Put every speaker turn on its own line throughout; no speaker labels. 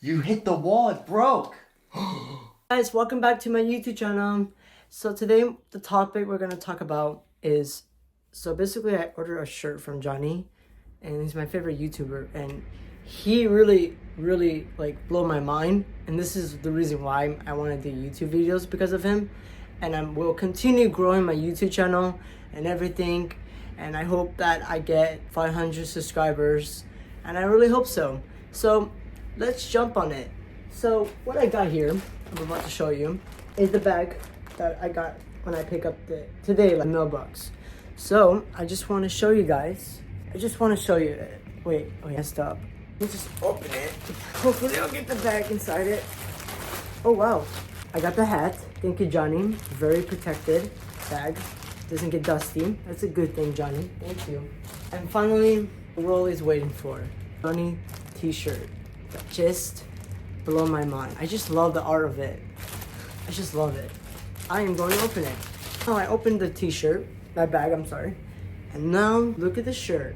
You hit the wall, it broke.
Guys, welcome back to my YouTube channel. So today the topic we're gonna talk about is, so basically I ordered a shirt from Johnnie, and he's my favorite YouTuber, and he really like blew my mind, and this is the reason why I want to do YouTube videos, because of him. And I will continue growing my YouTube channel and everything, and I hope that I get 500 subscribers, and I really hope so. So let's jump on it. So what I got here, I'm about to show you, is the bag that I got when I pick up today, like mailbox. So I just want to show you guys. I just want to show you it. Wait, I messed up. Let's just open it. Hopefully I'll get the bag inside it. Oh wow, I got the hat. Thank you, Johnnie. Very protected bag. Doesn't get dusty. That's a good thing, Johnnie. Thank you. And finally, we're always waiting for Johnnie t-shirt. That just blew my mind. I just love the art of it. I just love it. I am going to open it. Oh, I opened the t-shirt, that bag, I'm sorry. And now, look at the shirt.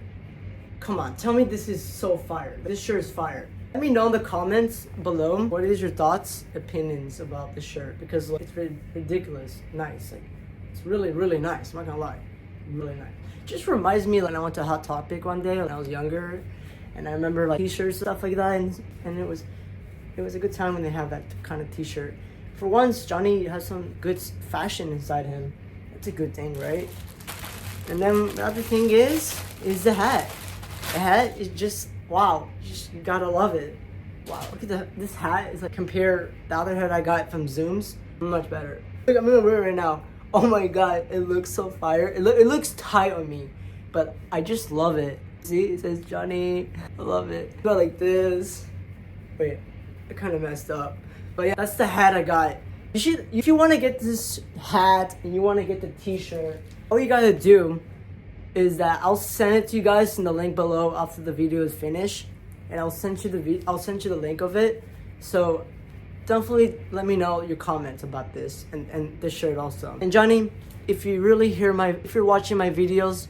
Come on, tell me this is so fire. This shirt is fire. Let me know in the comments below, what is your thoughts, opinions about the shirt? Because like, it's ridiculous, nice. Like, it's really nice, I'm not gonna lie. Really nice. Just reminds me when I went to Hot Topic one day when I was younger. And I remember like t-shirts, stuff like that. And it was a good time when they have that kind of t-shirt. For once, Johnnie has some good fashion inside him. That's a good thing, right? And then the other thing is the hat. The hat is just, wow, you gotta love it. Wow, look at this hat is like, compare the other hat I got from Zooms, much better. Look, I'm gonna wear it right now. Oh my God, it looks so fire. It looks tight on me, but I just love it. See, it says Johnnie, I love it. Go like this. Wait, I kind of messed up. But yeah, that's the hat I got. If you want to get this hat and you want to get the t-shirt, all you gotta do is that I'll send it to you guys in the link below after the video is finished, and I'll send you the link of it. So definitely let me know your comments about this and this shirt also. And Johnnie, if you're watching my videos,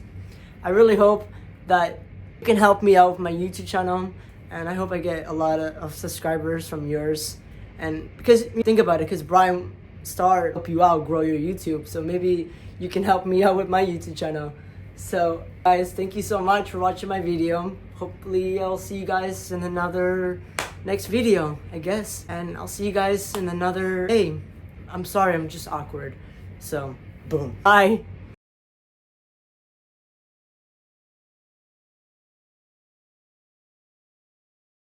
I really hope that you can help me out with my YouTube channel, and I hope I get a lot of subscribers from yours. And because think about it, because Brian Star help you out grow your YouTube, so maybe you can help me out with my YouTube channel. So guys, thank you so much for watching my video. Hopefully I'll see you guys in another next video, I guess, and I'll see you guys in another day. I'm sorry, I'm just awkward. So boom, bye.